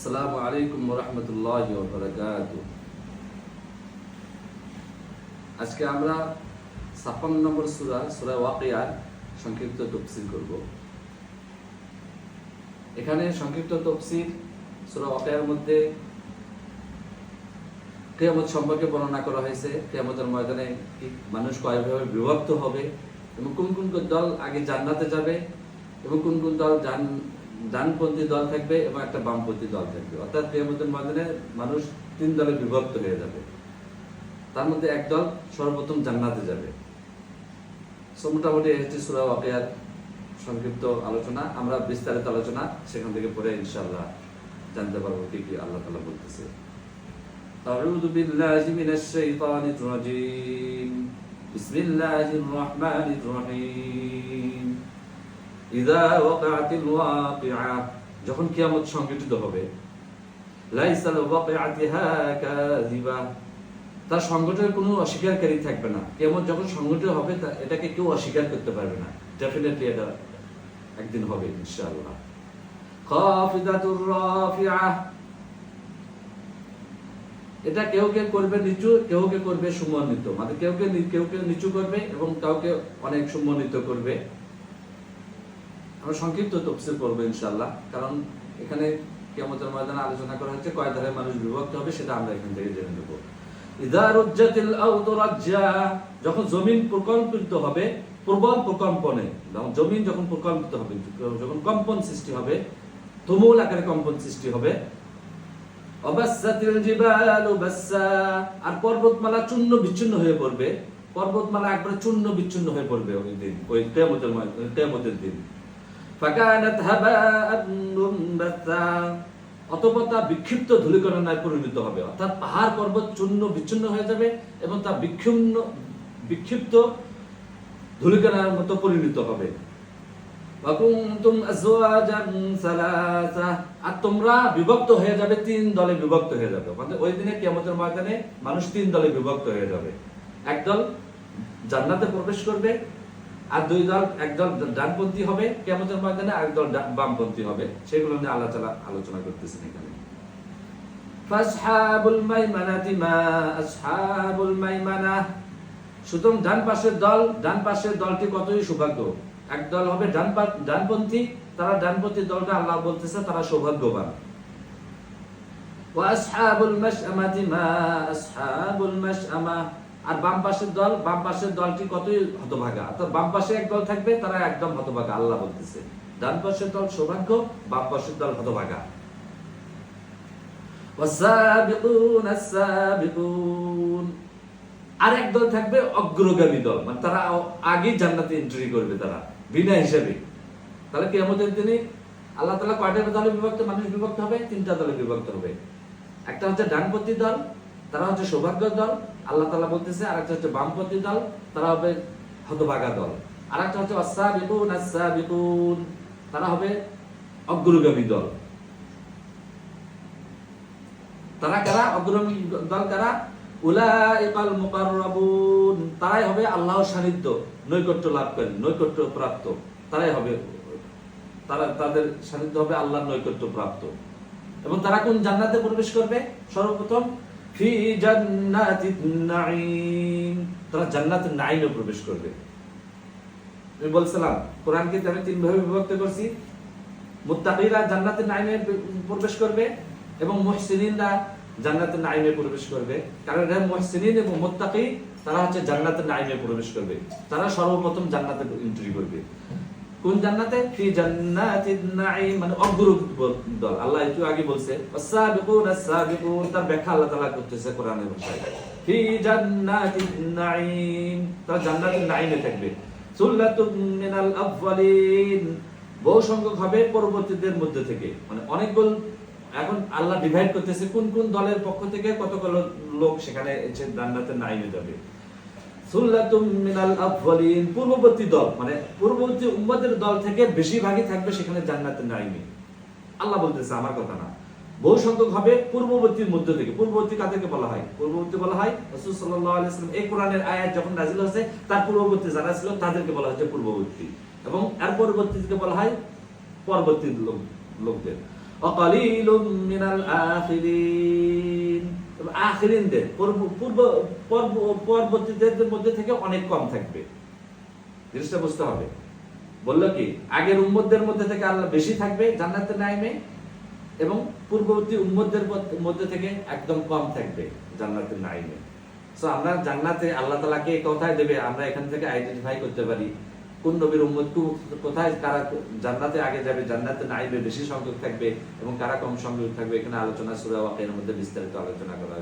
আসসালামু আলাইকুম ওয়া রাহমাতুল্লাহি ওয়া বারাকাতুহু। আজকে আমরা ৫৬ নম্বর সূরা ওয়াকিয়ার সংক্ষিপ্ত তাফসীর করব। এখানে সংক্ষিপ্ত তাফসীর সূরা ওয়াকিয়ার মধ্যে কিয়ামত সম্পর্কে বর্ণনা করা হয়েছে। কিয়ামতের ময়দানে মানুষ কয়ভাবে বিভক্ত হবে এবং কোন কোন দল আগে জান্নাতে যাবে এবং কোন কোন দল ডানপন্থী দল থাকবে এবং একটা বামপন্থী দল থাকবে। অর্থাৎ কিয়ামতের ময়দানে মানুষ ৩ দলে বিভক্ত হয়ে যাবে। তার মধ্যে এক দল সর্বপ্রথম জান্নাতে যাবে। মোটামুটি হচ্ছে সূরা ওয়াকিয়ার সংক্ষিপ্ত আলোচনা। আমরা বিস্তারিত আলোচনা সেখান থেকে পড়ে ইনশাআল্লাহ জানতে পারবো কি কি আল্লাহ তাআলা বলতেছে। আউযু বিল্লাহি মিনাশ শাইতানির রাজীম। বিসমিল্লাহির রহমানির রহিম। ইযা ওয়াকাআতিল ওয়াকিআ, যখন কিয়ামত সংঘটিত হবে। লাইসা লিওয়াকিআতিহা কাযিবা, তার সংগঠনের কোনো অস্বীকারী থাকবে না। কিয়ামত যখন সংগঠিত হবে এটাকে কেউ অস্বীকার করতে পারবে না। ডেফিনেটলি এটা একদিন হবে ইনশাআল্লাহ। খাফিদাতুর রাফিআ, এটা কেউ কে করবে নিচু, কেউ কে করবে সম্মানিত। মানে কেউ কে নিচু করবে এবং কাউকে অনেক সম্মানিত করবে। আমরা সংক্ষিপ্ত তাফসীর করব ইনশাআল্লাহ, কারণ এখানে কিয়ামতের ময়দানে আলোচনা করা হচ্ছে কয় ধারে মানুষ বিভক্ত হবে সেটা আমরা এখান থেকে জেনে নেব। ইযা রুজ্জাতিল আরদু রাজ্জা, যখন জমিন প্রকম্পিত হবে, প্রবল প্রকম্পনে, জমিন যখন প্রকম্পিত হবে, যখন কম্পন সৃষ্টি হবে, তুমুল আকারে কম্পন সৃষ্টি হবে। অবাসাতিল জিবালু বাসসা, আর পর্বতমালা চূর্ণ বিচ্ছিন্ন হয়ে পড়বে। পর্বতমালা একবারে চূর্ণ বিচ্ছিন্ন হয়ে পড়বে ওই দিন, ওই কিয়ামতের দিন। ফাকানাত হাবাআন মুনবাসা, অতঃপর তা বিক্ষিপ্ত ধূলিকণায় পরিণত হবে। অর্থাৎ পাহাড় পর্বত চূর্ণ বিচ্ছিন্ন হয়ে যাবে এবং তা বিক্ষিপ্ত ধূলিকণার মতো পরিণত হবে। ওয়া কুনতুম আজওয়াজান সালাসা, আর তোমরা বিভক্ত হয়ে যাবে, 3 দলে বিভক্ত হয়ে যাবে। মানে ওই দিনে কিয়ামতের ময়দানে মানুষ 3 দলে বিভক্ত হয়ে যাবে। একদল জান্নাতে প্রবেশ করবে, আর একদল ডানপন্থী হবে কিয়ামতের ময়দানে, আর একদল বামপন্থী হবে। সেগুলো নিয়ে আল্লাহ তাআলা আলোচনা করতেছেন এখানে। ফাসহাবুল মাইমানাতি মা আসহাবুল মাইমানা, সুতরাং ডান পাশের দলটি কতই সৌভাগ্য। একদল হবে ডানপন্থী, তারা ডানপন্থী দলটা আল্লাহ বলতেছে তারা সৌভাগ্যবান। ওয়া আসহাবুল মাশআমাতি মা আসহাবুল মাশআমা, আর বাম পাশের দলটি কতই হতভাগা। অর্থাৎ বাম পাশে এক দল থাকবে, তারা একদম হতভাগা। আল্লাহ বলতেছে ডান পাশের দল সৌভাগ্য, বাম পাশের দল হতভাগা। ওয়াসাবিকুন আস-সাবিকুন, আর এক দল থাকবে অগ্রগামী দল, মানে তারা আগে জান্নাতে এন্ট্রি করবে, তারা বিনা হিসাবে। তাহলে কিয়ামতের দিনে আল্লাহ তাআলা কয়টা দলে মানুষ বিভক্ত হবে? 3টা দলে বিভক্ত হবে। একটা হচ্ছে ডানপন্থী দল, তারা হচ্ছে সৌভাগ্য দল আল্লাহ তাআলা বলতেছে। আর একটা হচ্ছে বামপন্থী দল, তারা হবে হতভাগা দল। আর একটা হচ্ছে ওয়াসাবিকুন আস-সাবিকুন, তারা হবে অগ্রগামী দল। তারা কারা? অগ্রগামী দল কারা? উলাইকাল মুকাররাবুন, তারাই হবে আল্লাহর সান্নিধ্য, নৈকট্য লাভ করেন, নৈকট্য প্রাপ্ত। তারাই হবে, তাদের সান্নিধ্য হবে আল্লাহর নৈকট্য প্রাপ্ত। এবং তারা কোন জান্নাতে প্রবেশ করবে? সর্বপ্রথম ফি জান্নাতিন নাঈম, তারা জান্নাতুন নাঈমে প্রবেশ করবে। আমি বলছিলাম কোরআনকে আমি 3 ভাবে বিভক্ত করছি। মুত্তাকিরা জান্নাতুন নাঈমে প্রবেশ করবে এবং মুহসিনিনরা জান্নাতুন নাঈমে প্রবেশ করবে। কারণ এরা মুহসিনিন এবং মুত্তাকি, তারা হচ্ছে জান্নাতুন নাঈমে প্রবেশ করবে। তারা সর্বপ্রথম জান্নাতে এন্ট্রি করবে। কোন জান্নাতে? ফি জান্নাতিন নাঈম, মানে অগ্রগামী দল। আল্লাহ একটু আগে বলছে ওয়াসাবিকুন আস-সাবিকুন, তার ব্যাখ্যা আল্লাহ তাআলা করতেছে কোরআনের ভাষায়। ফি জান্নাতিন নাঈম, তারা জান্নাতুন নাঈমে থাকবে। সুল্লাতুম মিনাল আউয়ালিন, বহু সংখ্যক হবে পরবর্তীদের মধ্যে থেকে। মানে অনেকগুলো এখন আল্লাহ ডিভাইড করতেছে কোন কোন দলের পক্ষ থেকে কতগুলো লোক সেখানে এসে জান্নাতের নাঈমে যাবে। সুল্লাতুম মিনাল আউয়ালিন, পূর্ববর্তী দল, মানে পূর্ববর্তী উম্মতের দল থেকে বেশিরভাগই থাকবে সেখানে জান্নাতের নাঈমে। আল্লাহ বলতেছে, আমার কথা না। বহু সংখ্যক হবে পূর্ববর্তীর মধ্য থেকে। পূর্ববর্তী কাদেরকে বলা হয়? পূর্ববর্তী বলা হয় রাসূল সাল্লাল্লাহু আলাইহি ওয়াসাল্লাম এই কোরআনের আয়াত যখন নাযিল হয়েছে তার পূর্ববর্তী যারা ছিল তাদেরকে বলা হচ্ছে পূর্ববর্তী, এবং এর পরবর্তীকে বলা হয় পরবর্তী লোকদের। ওয়াকালিলুম মিনাল আখিরিন, আখিরিনদের পরবর্তীদের মধ্যে থেকে অনেক কম থাকবে। জিনিসটা বুঝতে হবে। বললো কি, আগের উম্মতদের মধ্যে থেকে আল্লাহ বেশি থাকবে জান্নাতের নাইমে, এবং পূর্ববর্তী উম্মতদের মধ্যে থেকে একদম কম থাকবে জান্নাতের নাইমে। সো আমরা জান্নাতে আল্লাহ তাআলাকে কোথায় দেবে, আমরা এখান থেকে আইডেন্টিফাই করতে পারি কোন নবীর উম্মত কোথায়, কারা জান্নাতে আগে যাবে, জান্নাতে নাইমে বেশি সংখ্যক থাকবে এবং কারা কম সংখ্যক থাকবে। এখানে আলোচনা সূরা ওয়াকিয়ার মধ্যে বিস্তারিত আলোচনা করা হয়েছে।